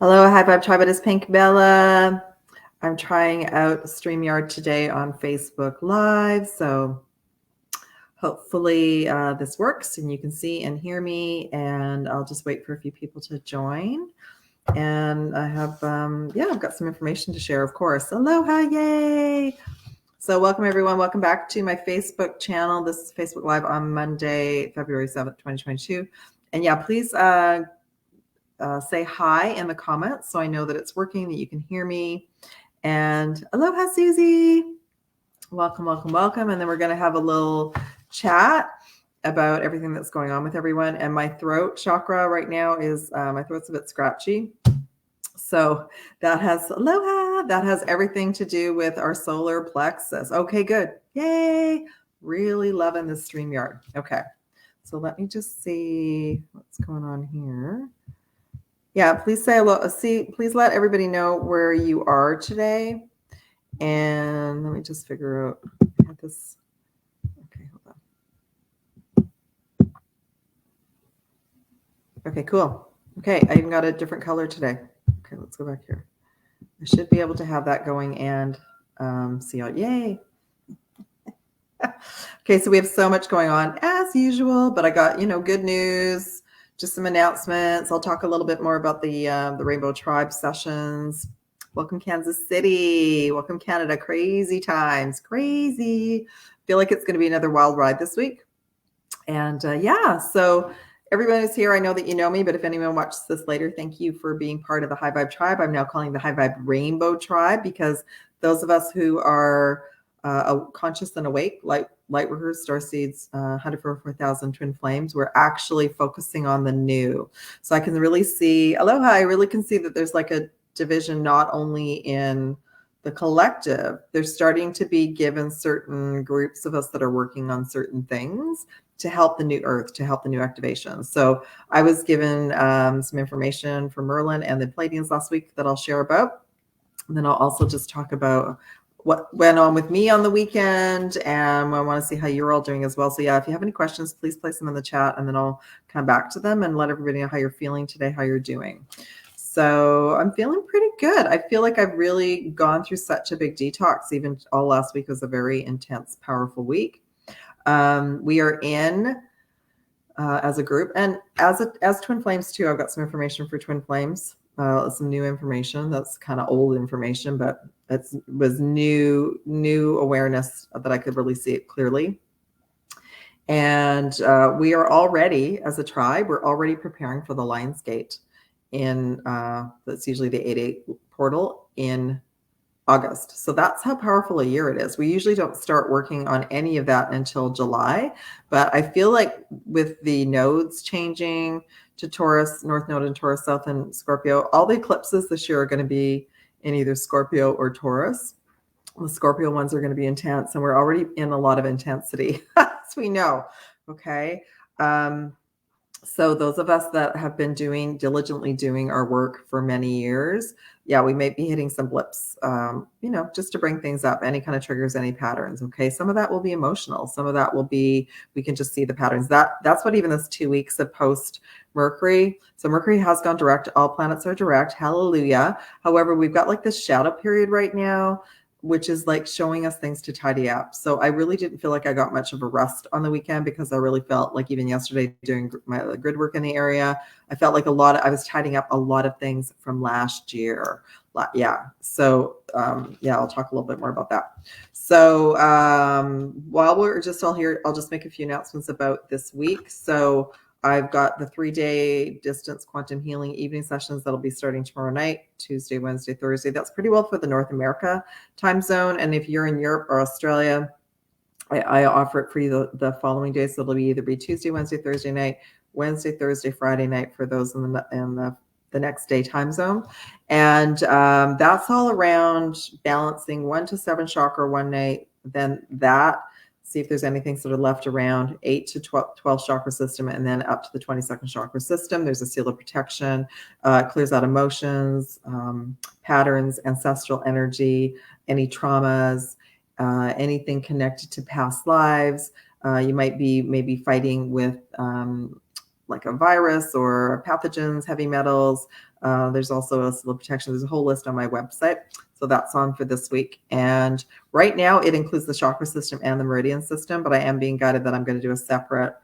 Hello, High Vibe Tribe. It is Pink Bella. I'm trying out StreamYard today on Facebook Live, so hopefully this works and you can see and hear me. And I'll just wait for a few people to join. And I have, I've got some information to share, of course. Aloha, yay! So welcome everyone. Welcome back to my Facebook channel. This is Facebook Live on Monday, February 7th, 2022. And yeah, please say hi in the comments so I know that it's working, that you can hear me. And aloha, Susie. Welcome, welcome, welcome. And then we're going to have a little chat about everything that's going on with everyone. And my throat chakra right now is, my throat's a bit scratchy. So that has, aloha, that has everything to do with our solar plexus. Okay, good. Yay. Really loving this StreamYard. Okay. So let me just see what's going on here. Yeah, please say hello. Please let everybody know where you are today. And let me just figure out this. Okay, hold on. Okay, cool. Okay, I even got a different color today. Okay, let's go back here. I should be able to have that going and see out. Yay. Okay, so we have so much going on as usual, but I got, good news. Just some announcements. I'll talk a little bit more about the Rainbow Tribe sessions. Welcome, Kansas City. Welcome, Canada. Crazy times. Crazy. Feel like it's going to be another wild ride this week. And so everyone who's here, I know that you know me, but if anyone watches this later, thank you for being part of the High Vibe Tribe. I'm now calling the High Vibe Rainbow Tribe because those of us who are conscious and awake, like Lightworkers, Starseeds, 144,000 Twin Flames, we're actually focusing on the new. So I can really see, aloha, I really can see that there's like a division not only in the collective, they're starting to be given certain groups of us that are working on certain things to help the new earth, to help the new activations. So I was given some information from Merlin and the Pleiadians last week that I'll share about. And then I'll also just talk about what went on with me on the weekend, and I want to see how you're all doing as well. So yeah, if you have any questions, please place them in the chat and then I'll come back to them and let everybody know how you're feeling today, how you're doing. So I'm feeling pretty good. I feel like I've really gone through such a big detox. Even all last week was a very intense, powerful week. We are in as a group and as Twin Flames too. I've got some information for Twin Flames. Some new information. That's kind of old information, but it was new awareness that I could really see it clearly. And we are already, as a tribe, we're already preparing for the Lion's Gate in that's usually the 8/8 portal in August. So that's how powerful a year it is. We usually don't start working on any of that until July, but I feel like with the nodes changing to Taurus, North Node in Taurus, South in Scorpio, all the eclipses this year are going to be in either Scorpio or Taurus. The Scorpio ones are going to be intense, and we're already in a lot of intensity, as we know. Okay. So those of us that have been diligently doing our work for many years, yeah, we may be hitting some blips, just to bring things up, any kind of triggers, any patterns. Okay. Some of that will be emotional. Some of that will be, we can just see the patterns. That's what even this 2 weeks of post Mercury. So Mercury has gone direct. All planets are direct. Hallelujah. However, we've got like this shadow period right now, which is like showing us things to tidy up. So I really didn't feel like I got much of a rest on the weekend because I really felt like even yesterday doing my grid work in the area, I felt like I was tidying up a lot of things from last year. Yeah. So I'll talk a little bit more about that. So while we're just all here, I'll just make a few announcements about this week. So I've got the 3-day distance quantum healing evening sessions that'll be starting tomorrow night, Tuesday, Wednesday, Thursday. That's pretty well for the North America time zone. And if you're in Europe or Australia, I offer it for you the following days. So it'll either be Tuesday, Wednesday, Thursday night, Wednesday, Thursday, Friday night for those in the next day time zone. And that's all around balancing 1 to 7 chakra one night. Then see if there's anything sort of left around 8 to 12 chakra system, and then up to the 22nd chakra system. There's a seal of protection, clears out emotions, patterns, ancestral energy, any traumas, anything connected to past lives. You might be maybe fighting with like a virus or pathogens, heavy metals, There's also a sleep protection. There's a whole list on my website. So that's on for this week. And right now it includes the chakra system and the meridian system, but I am being guided that I'm going to do a separate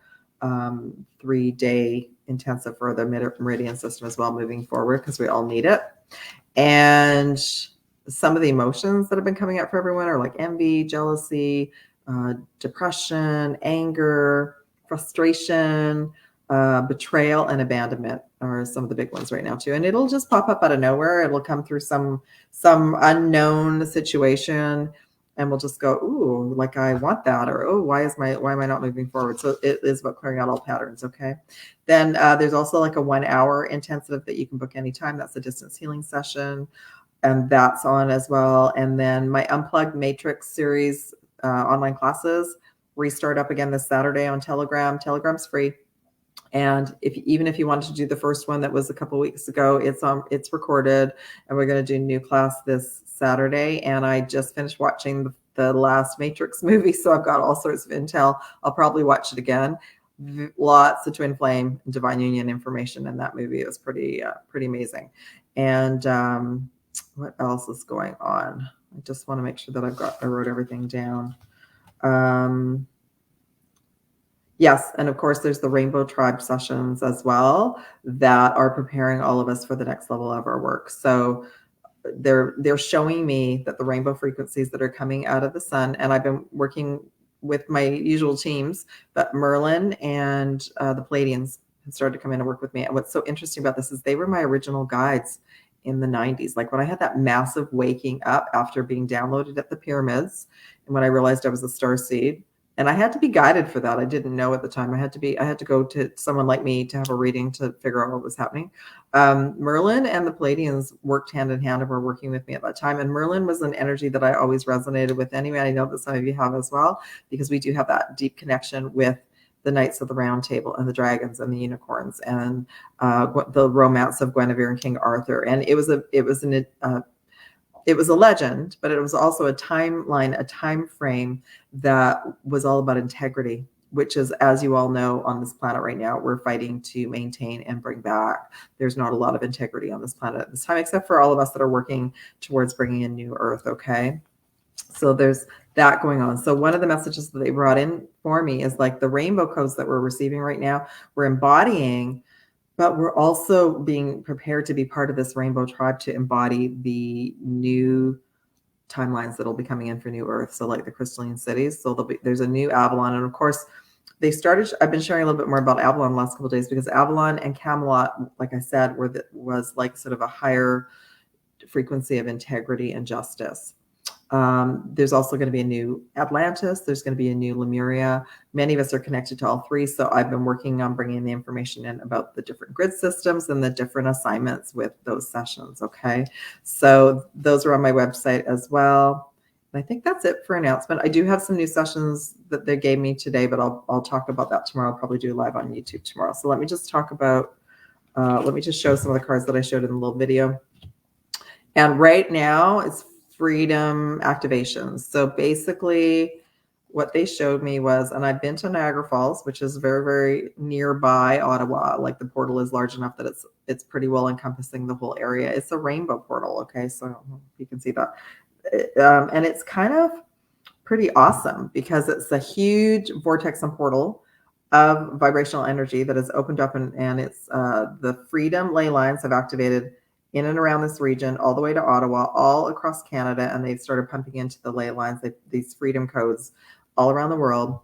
3-day intensive for the meridian system as well moving forward, because we all need it. And some of the emotions that have been coming up for everyone are like envy, jealousy, depression, anger, frustration, betrayal, and abandonment are some of the big ones right now too. And it'll just pop up out of nowhere. It'll come through some unknown situation, and we'll just go, ooh, like I want that, or oh, why am I not moving forward? So it is about clearing out all patterns. Okay. Then there's also like a 1-hour intensive that you can book anytime. That's a distance healing session, and that's on as well. And then my Unplugged Matrix series online classes restart up again this Saturday on Telegram. Telegram's free. And even if you wanted to do the first one that was a couple weeks ago, it's recorded, and we're going to do a new class this Saturday. And I just finished watching the last Matrix movie, so I've got all sorts of intel. I'll probably watch it again. Lots of twin flame and divine union information in that movie. It was pretty amazing. And what else is going on? I just want to make sure that I wrote everything down. Yes, and of course there's the Rainbow Tribe sessions as well that are preparing all of us for the next level of our work. So they're showing me that the rainbow frequencies that are coming out of the sun, and I've been working with my usual teams, but Merlin and the Palladians have started to come in and work with me. And what's so interesting about this is they were my original guides in the 90s. Like when I had that massive waking up after being downloaded at the pyramids, and when I realized I was a starseed. And I had to be guided for that. I didn't know at the time. I had to go to someone like me to have a reading to figure out what was happening. Merlin and the Palladians worked hand in hand and were working with me at that time. And Merlin was an energy that I always resonated with anyway. I know that some of you have as well, because we do have that deep connection with the Knights of the Round Table and the dragons and the unicorns and the romance of Guinevere and King Arthur. And it was a legend, but it was also a timeline, a time frame that was all about integrity, which is, as you all know, on this planet right now, we're fighting to maintain and bring back. There's not a lot of integrity on this planet at this time, except for all of us that are working towards bringing in new Earth, okay? So there's that going on. So one of the messages that they brought in for me is like the rainbow codes that we're receiving right now, we're embodying, but we're also being prepared to be part of this rainbow tribe to embody the new timelines that'll be coming in for new Earth. So like the crystalline cities. So there's a new Avalon. And of course, I've been sharing a little bit more about Avalon the last couple of days, because Avalon and Camelot, like I said, was like sort of a higher frequency of integrity and justice. There's also going to be a new Atlantis. There's going to be a new Lemuria. Many of us are connected to all three. So I've been working on bringing the information in about the different grid systems and the different assignments with those sessions. Okay. So those are on my website as well. And I think that's it for announcement. I do have some new sessions that they gave me today, but I'll talk about that tomorrow. I'll probably do live on YouTube tomorrow. So let me just talk about, let me just show some of the cards that I showed in the little video. And right now it's freedom activations. So basically what they showed me was, and I've been to Niagara Falls, which is very, very nearby Ottawa. Like the portal is large enough that it's pretty well encompassing the whole area. It's a rainbow portal. Okay. So you can see that. And it's kind of pretty awesome because it's a huge vortex and portal of vibrational energy that has opened up, and it's the freedom ley lines have activated in and around this region, all the way to Ottawa, all across Canada, and they've started pumping into the ley lines, these freedom codes all around the world.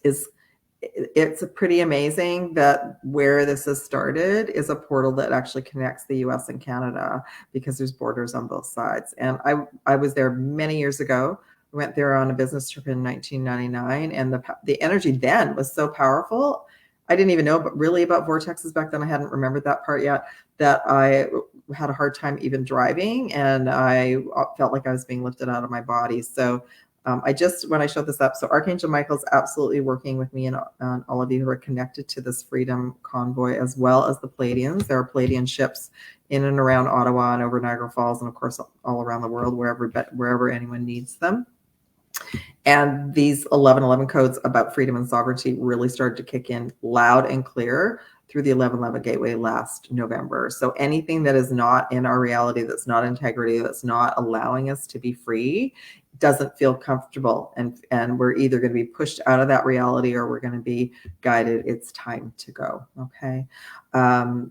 It's pretty amazing that where this has started is a portal that actually connects the US and Canada, because there's borders on both sides. And I was there many years ago. I went there on a business trip in 1999, and the energy then was so powerful. I didn't even know really about vortexes back then. I hadn't remembered that part yet, that I had a hard time even driving, and I felt like I was being lifted out of my body. So when I showed this up, so Archangel Michael's absolutely working with me and all of you who are connected to this freedom convoy, as well as the Palladians. There are Palladian ships in and around Ottawa and over Niagara Falls, and of course all around the world, wherever anyone needs them. And these 1111 codes about freedom and sovereignty really started to kick in loud and clear through the 1111 gateway last November. So anything that is not in our reality, that's not integrity, that's not allowing us to be free, doesn't feel comfortable, and we're either going to be pushed out of that reality or we're going to be guided. It's time to go. Okay.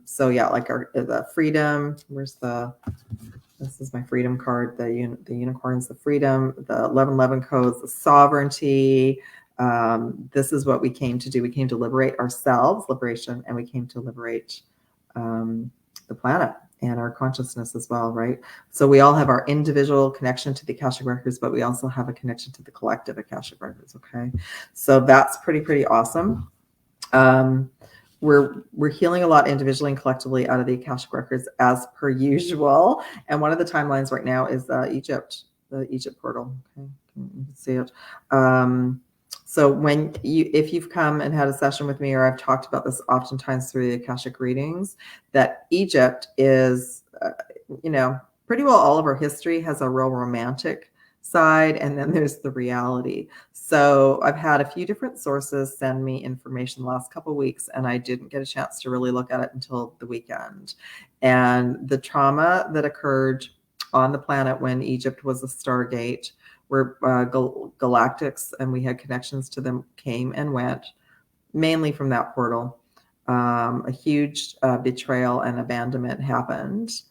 So yeah, like the freedom, this is my freedom card, the unicorns, the freedom, the 1111 codes, the sovereignty. This is what we came to do. We came to liberate ourselves, liberation, and we came to liberate the planet and our consciousness as well, right? So we all have our individual connection to the Akashic records, but we also have a connection to the collective Akashic records. Okay, so that's pretty awesome. We're healing a lot individually and collectively out of the Akashic records as per usual. And one of the timelines right now is Egypt, the Egypt portal. Okay, you can see it. So if you've come and had a session with me, or I've talked about this oftentimes through the Akashic readings, that Egypt is, pretty well all of our history has a real romantic side, and then there's the reality. So I've had a few different sources send me information the last couple of weeks, and I didn't get a chance to really look at it until the weekend. And the trauma that occurred on the planet when Egypt was a stargate, where galactics, and we had connections to them, came and went, mainly from that portal. A huge betrayal and abandonment happened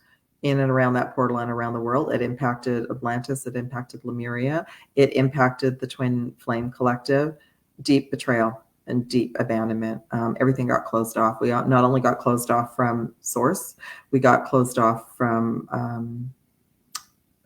in and around that portal and around the world. It impacted Atlantis. It impacted Lemuria. It impacted the Twin Flame Collective. Deep betrayal and deep abandonment. Everything got closed off. We not only got closed off from source, we got closed off from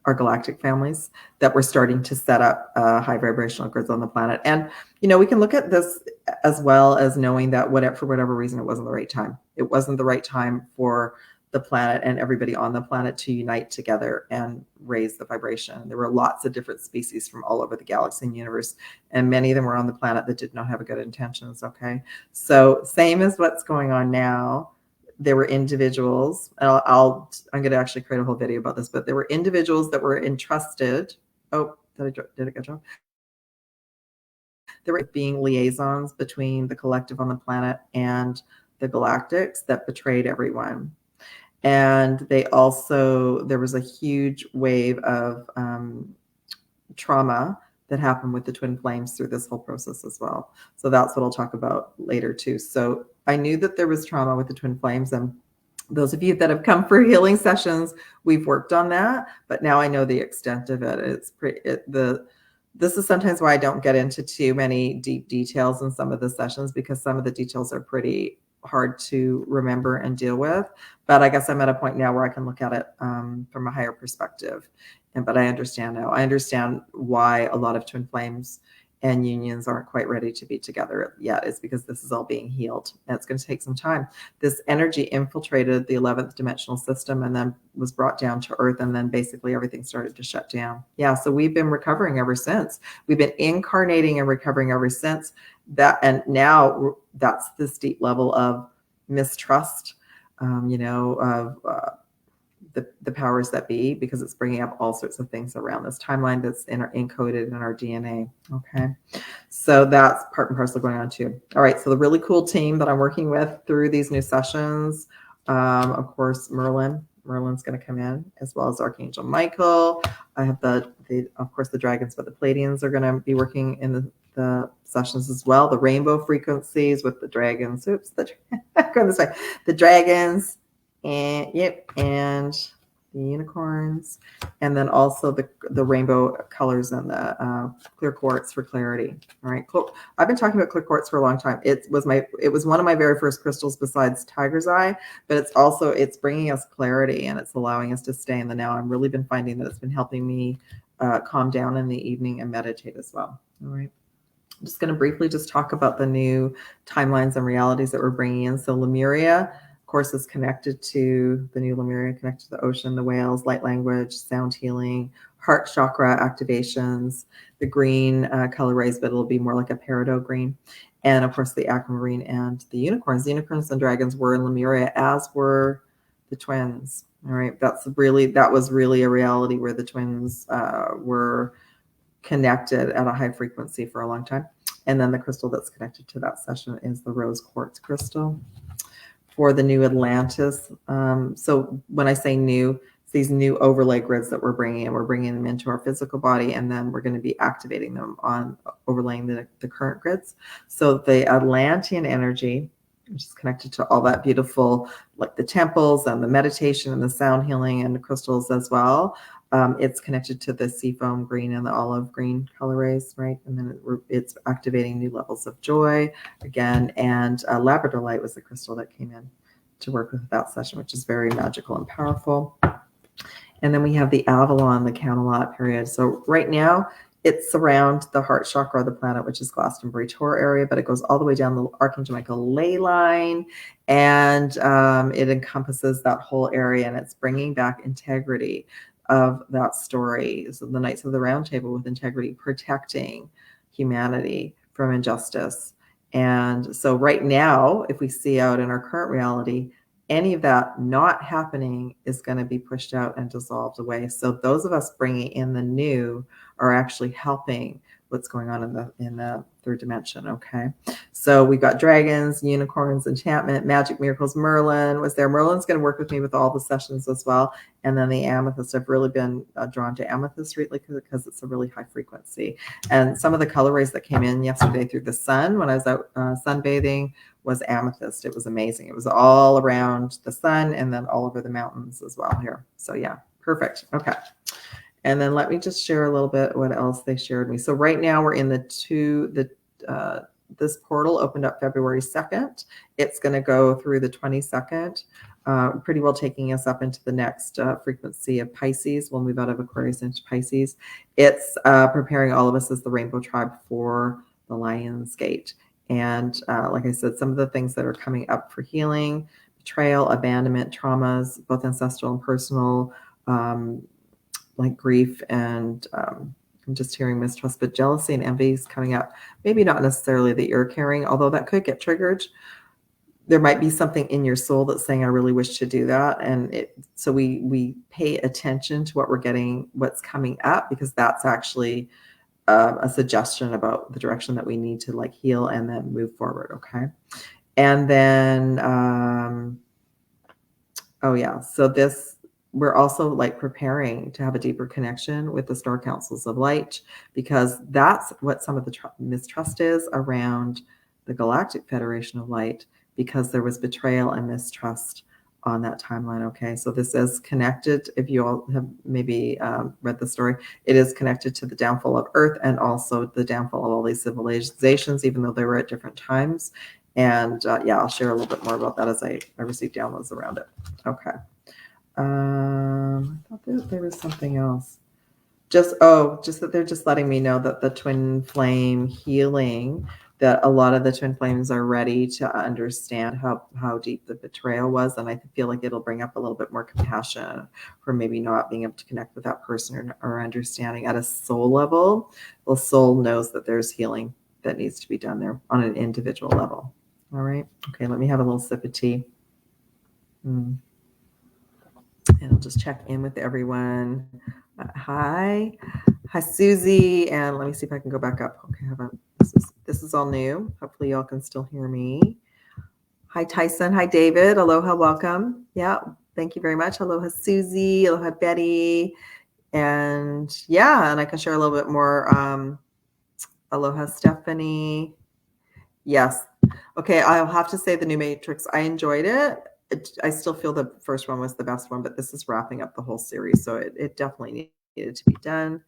our galactic families that were starting to set up high vibrational grids on the planet. And, we can look at this as well as knowing that for whatever reason, it wasn't the right time. It wasn't the right time for the planet and everybody on the planet to unite together and raise the vibration. There were lots of different species from all over the galaxy and universe, and many of them were on the planet that did not have good intentions. Okay. So same as what's going on now. There were individuals, and I'm going to actually create a whole video about this, but there were individuals that were entrusted. Oh, did a good job. There were being liaisons between the collective on the planet and the galactics that betrayed everyone. And there was a huge wave of trauma that happened with the twin flames through this whole process as well. So that's what I'll talk about later too. So I knew that there was trauma with the twin flames, and those of you that have come for healing sessions, we've worked on that, but now I know the extent of it. This is sometimes why I don't get into too many deep details in some of the sessions, because some of the details are pretty hard to remember and deal with. But I guess I'm at a point now where I can look at it from a higher perspective. But I understand now. I understand why a lot of twin flames and unions aren't quite ready to be together yet. It's because this is all being healed, and it's going to take some time. This energy infiltrated the 11th dimensional system and then was brought down to Earth, and then basically everything started to shut down. Yeah, so we've been recovering ever since. We've been incarnating and recovering ever since that, and now that's this deep level of mistrust, of the powers that be, because it's bringing up all sorts of things around this timeline that's encoded in our DNA. Okay, so that's part and parcel going on too. All right, so the really cool team that I'm working with through these new sessions, of course, Merlin's going to come in, as well as Archangel Michael. I have of course, the dragons, but the Pleiadians are going to be working in the sessions as well. The rainbow frequencies with the dragons. Oops, going this way. The dragons. And the unicorns, and then also the rainbow colors and the clear quartz for clarity. All right, cool. I've been talking about clear quartz for a long time. It was one of my very first crystals besides tiger's eye, but it's bringing us clarity, and it's allowing us to stay in the now. I've really been finding that it's been helping me calm down in the evening and meditate as well. All right. I'm just going to briefly just talk about the new timelines and realities that we're bringing in. So Lemuria, course, is connected to the new Lemuria, connected to the ocean, the whales, light language, sound healing, heart chakra activations, the green color rays, but it'll be more like a peridot green. And of course, the aquamarine and the unicorns. The unicorns and dragons were in Lemuria, as were the twins. All right, that was really a reality where the twins were connected at a high frequency for a long time. And then the crystal that's connected to that session is the rose quartz crystal. for the new Atlantis. So when I say new, it's these new overlay grids that we're bringing in. We're bringing them into our physical body, and then we're going to be activating them on overlaying the current grids. So the Atlantean energy, which is connected to all that beautiful, like the temples and the meditation and the sound healing and the crystals as well. It's connected to the seafoam green and the olive green color rays, right? And then it's activating new levels of joy again. And Labrador light was the crystal that came in to work with that session, which is very magical and powerful. And then we have the Avalon, the Camelot period. So right now, it's around the heart chakra of the planet, which is Glastonbury Tor area, but it goes all the way down the Archangel Michael ley line, and it encompasses that whole area, and it's bringing back integrity of that story. So the Knights of the Round Table with integrity, protecting humanity from injustice. And so right now, if we see out in our current reality, any of that not happening is going to be pushed out and dissolved away. So those of us bringing in the new are actually helping what's going on in the third dimension. Okay, so we've got dragons, unicorns, enchantment, magic, miracles. Merlin was there. Merlin's going to work with me with all the sessions as well. And then the amethyst. I've really been drawn to amethyst really because it's a really high frequency. And some of the color rays that came in yesterday through the sun when I was out sunbathing was amethyst. It was amazing. It was all around the sun and then all over the mountains as well here. So yeah, perfect. Okay. And then let me just share a little bit what else they shared me. So right now we're in this portal opened up February 2nd. It's going to go through the 22nd, pretty well taking us up into the next frequency of Pisces. We'll move out of Aquarius into Pisces. It's preparing all of us as the Rainbow Tribe for the Lion's Gate. And like I said, some of the things that are coming up for healing, betrayal, abandonment, traumas, both ancestral and personal, like grief and I'm just hearing mistrust, but jealousy and envy is coming up. Maybe not necessarily that you're carrying, although that could get triggered. There might be something in your soul that's saying, I really wish to do that. And so we pay attention to what we're getting, what's coming up, because that's actually a suggestion about the direction that we need to like heal and then move forward. Okay. And then, oh yeah. So we're also like preparing to have a deeper connection with the star councils of light, because that's what some of the mistrust is around the Galactic Federation of Light, because there was betrayal and mistrust on that timeline. Okay, so this is connected. If you all have maybe read the story, it is connected to the downfall of Earth and also the downfall of all these civilizations, even though they were at different times. And yeah, I'll share a little bit more about that as I receive downloads around it. Okay. I thought there was something else. Just that they're just letting me know that the twin flame healing, that a lot of the twin flames are ready to understand how deep the betrayal was. And I feel like it'll bring up a little bit more compassion for maybe not being able to connect with that person or understanding at a soul level. The soul knows that there's healing that needs to be done there on an individual level. All right. Okay, let me have a little sip of tea. And I'll just check in with everyone. Hi, Susie, and let me see if I can go back up. Okay, how about this is all new. Hopefully y'all can still hear me. Hi, Tyson. Hi, David. Aloha, welcome. Yeah, thank you very much. Aloha, Susie. Aloha, Betty. And yeah, and I can share a little bit more. Aloha, Stephanie. Yes. Okay, I'll have to say the new Matrix, I enjoyed it. I still feel the first one was the best one, but this is wrapping up the whole series, so it definitely needed to be done.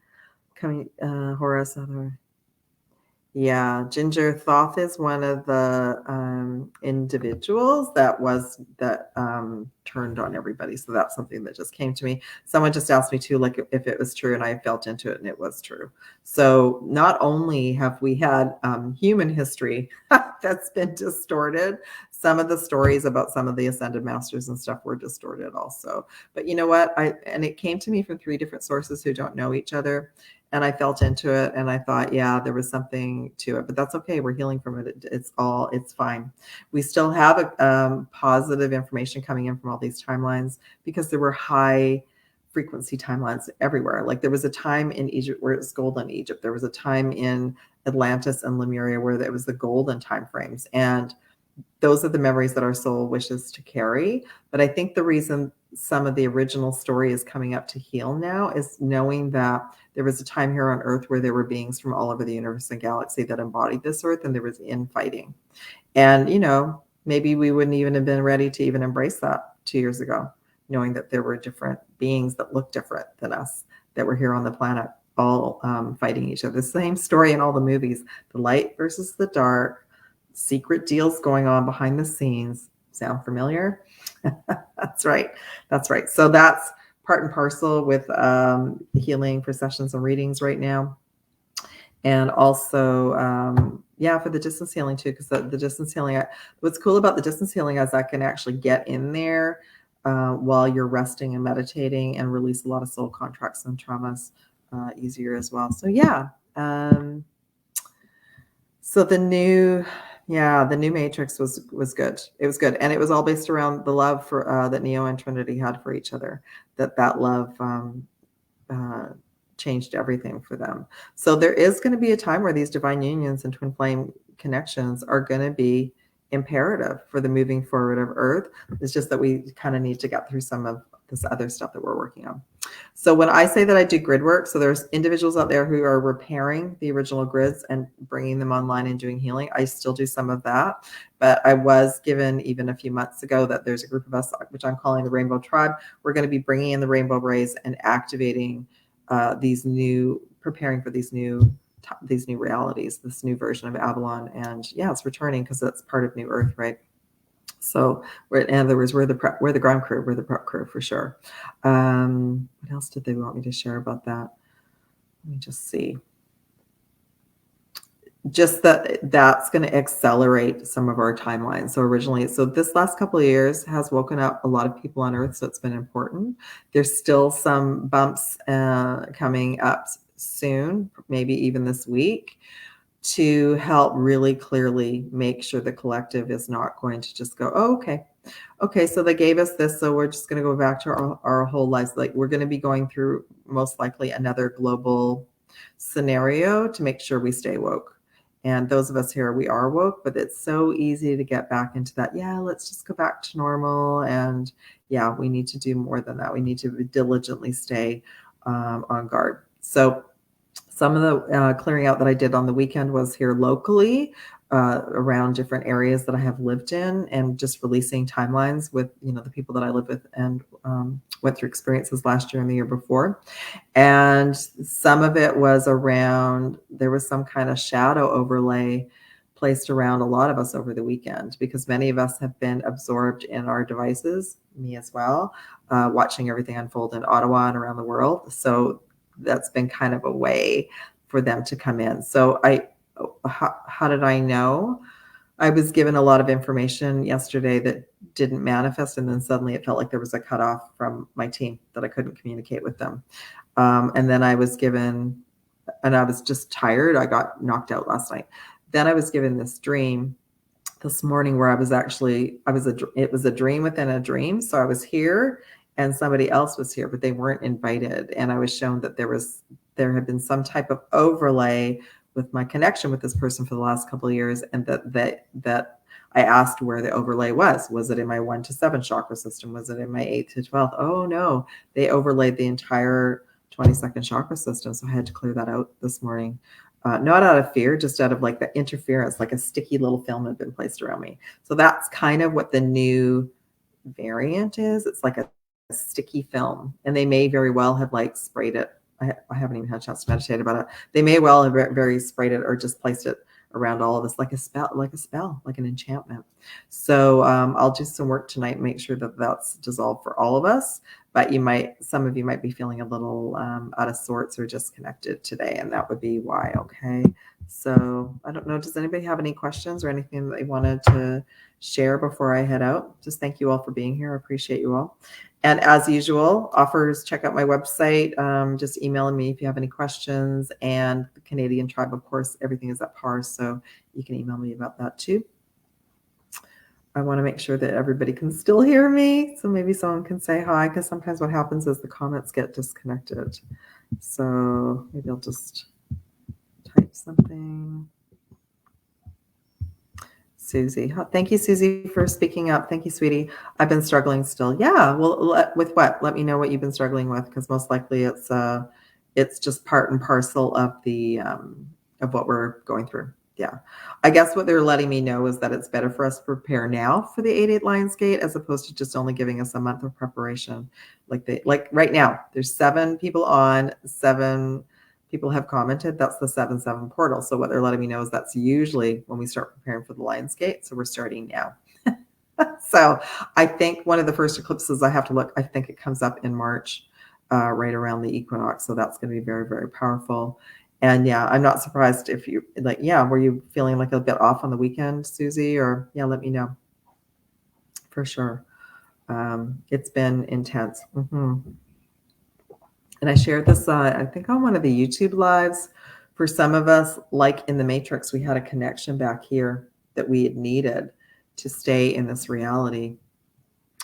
Coming, Horace, yeah, Ginger Thoth is one of the individuals that turned on everybody. So that's something that just came to me. Someone just asked me too, like if it was true, and I felt into it, and it was true. So not only have we had human history that's been distorted, some of the stories about some of the ascended masters and stuff were distorted also. But you know what? And it came to me from 3 different sources who don't know each other. And I felt into it, and I thought, yeah, there was something to it, but that's okay. We're healing from it. It's fine. We still have positive information coming in from all these timelines, because there were high frequency timelines everywhere. Like there was a time in Egypt where it was golden Egypt. There was a time in Atlantis and Lemuria where it was the golden time frames. And those are the memories that our soul wishes to carry. But I think the reason some of the original story is coming up to heal now is knowing that there was a time here on Earth where there were beings from all over the universe and galaxy that embodied this Earth, and there was infighting. And, maybe we wouldn't even have been ready to even embrace that 2 years ago, knowing that there were different beings that looked different than us that were here on the planet, all fighting each other. The same story in all the movies, the light versus the dark, secret deals going on behind the scenes. Sound familiar? That's right. That's right. So that's part and parcel with healing for sessions and readings right now. And also, for the distance healing too, because the distance healing, what's cool about the distance healing is I can actually get in there while you're resting and meditating and release a lot of soul contracts and traumas easier as well. So so the new Matrix was good. It was good, and it was all based around the love for that Neo and Trinity had for each other. That love changed everything for them. So there is going to be a time where these divine unions and twin flame connections are going to be imperative for the moving forward of Earth. It's just that we kind of need to get through some of this other stuff that we're working on. So when I say that I do grid work, so there's individuals out there who are repairing the original grids and bringing them online and doing healing. I still do some of that, but I was given even a few months ago that there's a group of us, which I'm calling the Rainbow Tribe. We're going to be bringing in the rainbow rays and activating preparing for these new realities, this new version of Avalon. And it's returning because that's part of New Earth, right? So in other words, we're the ground crew, we're the prep crew for sure. What else did they want me to share about that? Let me just see. Just that's going to accelerate some of our timelines. So this last couple of years has woken up a lot of people on Earth, so it's been important. There's still some bumps coming up soon, maybe even this week, to help really clearly make sure the collective is not going to just go, oh, okay, so they gave us this, so we're just going to go back to our whole lives. Like, we're going to be going through most likely another global scenario to make sure we stay woke. And those of us here, we are woke, but it's so easy to get back into that. Yeah, let's just go back to normal. And we need to do more than that. We need to diligently stay on guard. So some of the clearing out that I did on the weekend was here locally around different areas that I have lived in, and just releasing timelines with, the people that I live with and went through experiences last year and the year before. And some of it was around, there was some kind of shadow overlay placed around a lot of us over the weekend, because many of us have been absorbed in our devices, me as well, watching everything unfold in Ottawa and around the world. So that's been kind of a way for them to come in. So how did I know? I was given a lot of information yesterday that didn't manifest, and then suddenly it felt like there was a cutoff from my team that I couldn't communicate with them. And then I was given, and I was just tired. I got knocked out last night. Then I was given this dream this morning where it was a dream within a dream. So I was here and somebody else was here, but they weren't invited. And I was shown that there had been some type of overlay with my connection with this person for the last couple of years, and that I asked where the overlay was. Was it in my 1 to 7 chakra system? Was it in my 8 to 12? Oh no, they overlaid the entire 22nd chakra system. So I had to clear that out this morning. Not out of fear, just out of like the interference, like a sticky little film had been placed around me. So that's kind of what the new variant is. It's like a sticky film, and they may very well have like sprayed it. I haven't even had a chance to meditate about it. They may well have very sprayed it or just placed it around all of us like a spell, like an enchantment. So I'll do some work tonight and make sure that that's dissolved for all of us. But some of you might be feeling a little out of sorts or disconnected today, and that would be why. Okay. So I don't know. Does anybody have any questions or anything that they wanted to share before I head out? Just thank you all for being here. I appreciate you all. And as usual, offers, check out my website. Just emailing me if you have any questions. And the Canadian Tribe, of course, everything is at par. So you can email me about that too. I want to make sure that everybody can still hear me. So maybe someone can say hi, because sometimes what happens is the comments get disconnected. So maybe I'll just type something. Susie. Thank you, Susie, for speaking up. Thank you, sweetie. I've been struggling still. Yeah. Well, with what? Let me know what you've been struggling with, because most likely it's just part and parcel of what we're going through. Yeah. I guess what they're letting me know is that it's better for us to prepare now for the 8-8 Lionsgate, as opposed to just only giving us a month of preparation. Like right now, there's 7 people on, 7 people have commented. That's the 7/7 portal. So what they're letting me know is that's usually when we start preparing for the Lionsgate. So we're starting now. So I think one of the first eclipses I have to look, I think it comes up in March, right around the equinox. So that's going to be very, very powerful. And yeah, I'm not surprised if you were you feeling like a bit off on the weekend, Susie? Or yeah, let me know for sure. It's been intense. And I shared this, I think, on one of the YouTube lives. For some of us, like in the Matrix, we had a connection back here that we had needed to stay in this reality.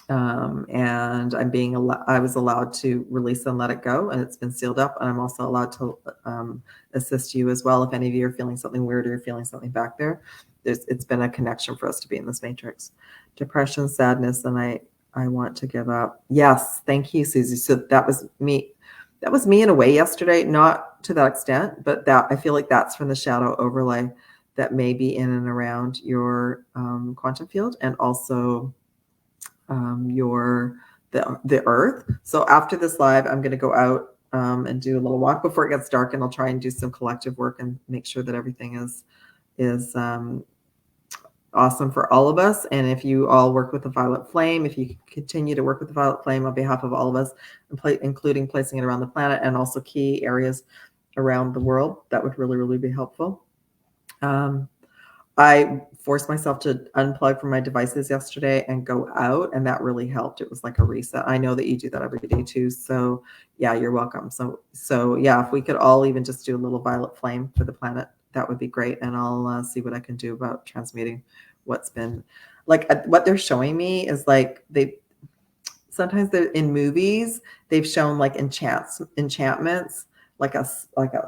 And I was allowed to release and let it go, and it's been sealed up. And I'm also allowed to assist you as well. If any of you are feeling something weird or you're feeling something back there, it's been a connection for us to be in this Matrix. Depression, sadness, and I want to give up. Yes, thank you, Susie. So that was me. That was me in a way yesterday, not to that extent, but that I feel like that's from the shadow overlay that may be in and around your quantum field, and also the earth. So after this live, I'm going to go out and do a little walk before it gets dark, and I'll try and do some collective work and make sure that everything is awesome for all of us. And if you all work with the violet flame, if you continue to work with the violet flame on behalf of all of us, including placing it around the planet and also key areas around the world, that would really, really be helpful. I forced myself to unplug from my devices yesterday and go out, and that really helped. It was like a reset. I know that you do that every day too. So yeah, you're welcome. So yeah, if we could all even just do a little violet flame for the planet, that would be great. And I'll see what I can do about transmuting what's been what they're showing me is like sometimes they're in movies, they've shown like enchantments, like a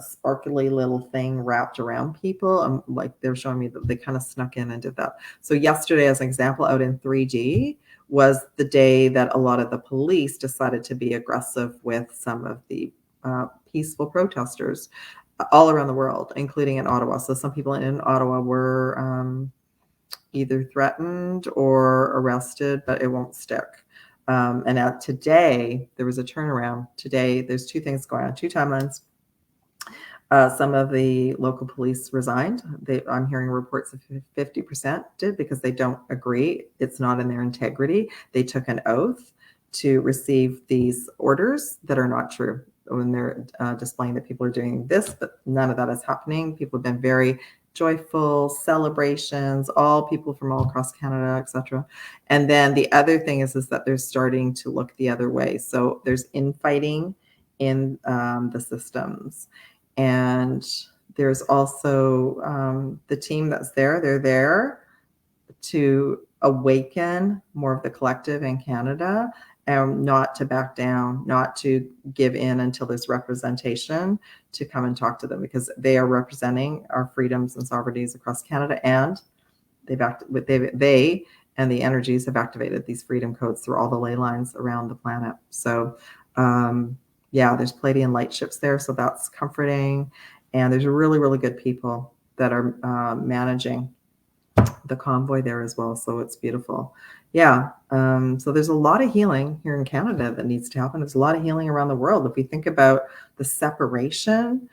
sparkly little thing wrapped around people. Like they're showing me that they kind of snuck in and did that. So yesterday, as an example, out in 3D was the day that a lot of the police decided to be aggressive with some of the peaceful protesters all around the world, including in Ottawa. So some people in Ottawa were either threatened or arrested, but it won't stick. And today, there was a turnaround. Today, there's 2 things going on, 2 timelines. Some of the local police resigned. I'm hearing reports of 50% did, because they don't agree. It's not in their integrity. They took an oath to receive these orders that are not true, when they're displaying that people are doing this, but none of that is happening. People have been very joyful celebrations, all people from all across Canada, etc. And then the other thing is that they're starting to look the other way. So there's infighting in the systems, and there's also the team that's there. They're there to awaken more of the collective in Canada, and not to back down, not to give in until there's representation to come and talk to them, because they are representing our freedoms and sovereignties across Canada, and they and the energies have activated these freedom codes through all the ley lines around the planet. So yeah, there's Pleiadian light ships there, so that's comforting, and there's really, really good people that are managing the convoy there as well. So it's beautiful. Yeah. So there's a lot of healing here in Canada that needs to happen. There's a lot of healing around the world. If we think about the separation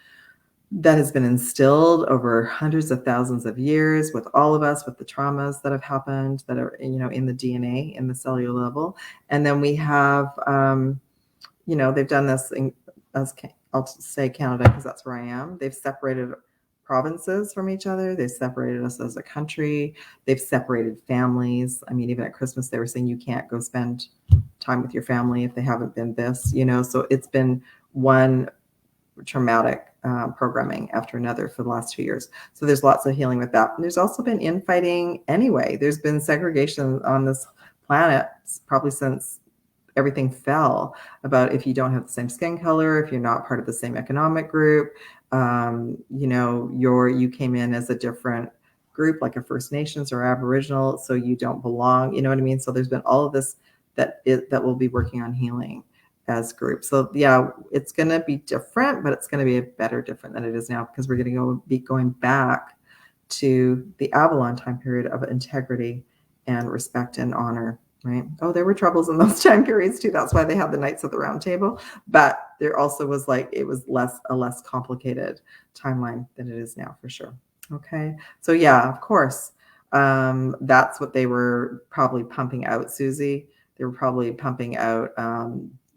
that has been instilled over hundreds of thousands of years with all of us, with the traumas that have happened that are, in the DNA, in the cellular level. And then we have, they've done this I'll say Canada, because that's where I am. They've separated provinces from each other. They've separated us as a country. They've separated families. I mean, even at Christmas, they were saying you can't go spend time with your family if they haven't been this, so it's been one traumatic programming after another for the last 2 years. So there's lots of healing with that. And there's also been infighting anyway. There's been segregation on this planet probably since everything fell, about if you don't have the same skin color, if you're not part of the same economic group, you came in as a different group, like a First Nations or Aboriginal, so you don't belong. You know what I mean? So there's been all of this that will be working on healing as groups. So yeah, it's going to be different, but it's going to be a better different than it is now, because we're going to be going back to the Avalon time period of integrity and respect and honor, right? Oh, there were troubles in those time periods too. That's why they had the Knights of the Round Table. But there also was it was a less complicated timeline than it is now, for sure. Okay. So yeah, of course, that's what they were probably pumping out, Susie. They were probably pumping out,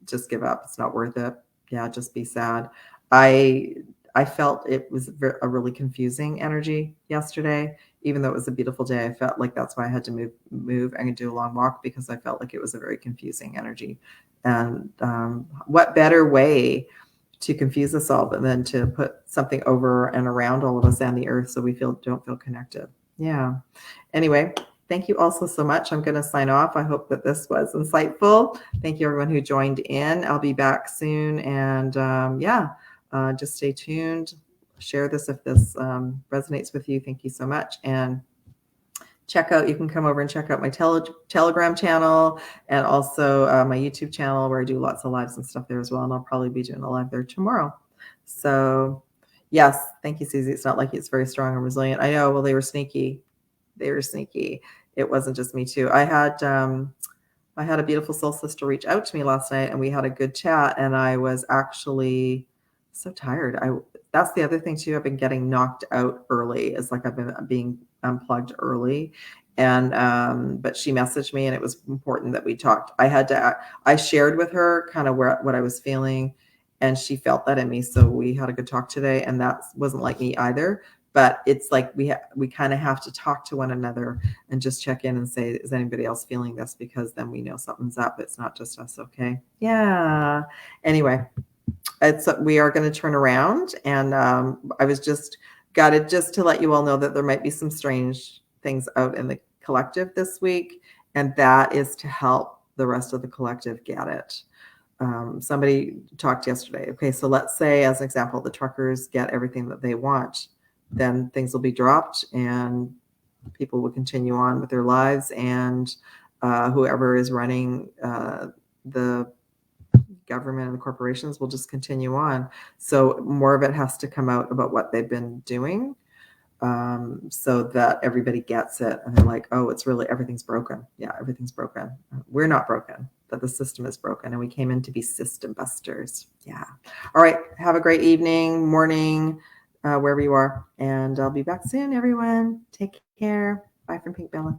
just give up. It's not worth it. Yeah, just be sad. I felt it was a really confusing energy yesterday, even though it was a beautiful day. I felt like that's why I had to move and do a long walk, because I felt like it was a very confusing energy. And what better way to confuse us all than to put something over and around all of us and the earth, so we don't feel connected. Yeah. Anyway, thank you also so much. I'm going to sign off. I hope that this was insightful. Thank you, everyone who joined in. I'll be back soon. And just stay tuned. Share this if this resonates with you. Thank you so much. And you can come over and check out my Telegram channel, and also my YouTube channel, where I do lots of lives and stuff there as well. And I'll probably be doing a live there tomorrow. So yes, thank you, Susie. It's not like it's very strong and resilient. I know. Well, they were sneaky. It wasn't just me too. I had a beautiful soul sister reach out to me last night, and we had a good chat, and I was actually so tired. That's the other thing too. I've been getting knocked out early. It's like I've been being unplugged early. And but she messaged me, and it was important that we talked. I shared with her kind of what I was feeling, and she felt that in me. So we had a good talk today, and that wasn't like me either. But it's like we kind of have to talk to one another and just check in and say, is anybody else feeling this? Because then we know something's up. It's not just us. Okay. Yeah. Anyway, we are going to turn around, and I was just gutted just to let you all know that there might be some strange things out in the collective this week, and that is to help the rest of the collective get it. Somebody talked yesterday. Okay, so let's say, as an example, the truckers get everything that they want, then things will be dropped, and people will continue on with their lives, and whoever is running the government and the corporations will just continue on. So more of it has to come out about what they've been doing, so that everybody gets it, and they're like, oh, it's really, everything's broken. Yeah, everything's broken. We're not broken, but the system is broken, and we came in to be system busters. Yeah. All right. Have a great evening, morning, wherever you are, and I'll be back soon, everyone. Take care. Bye from Pink Bella.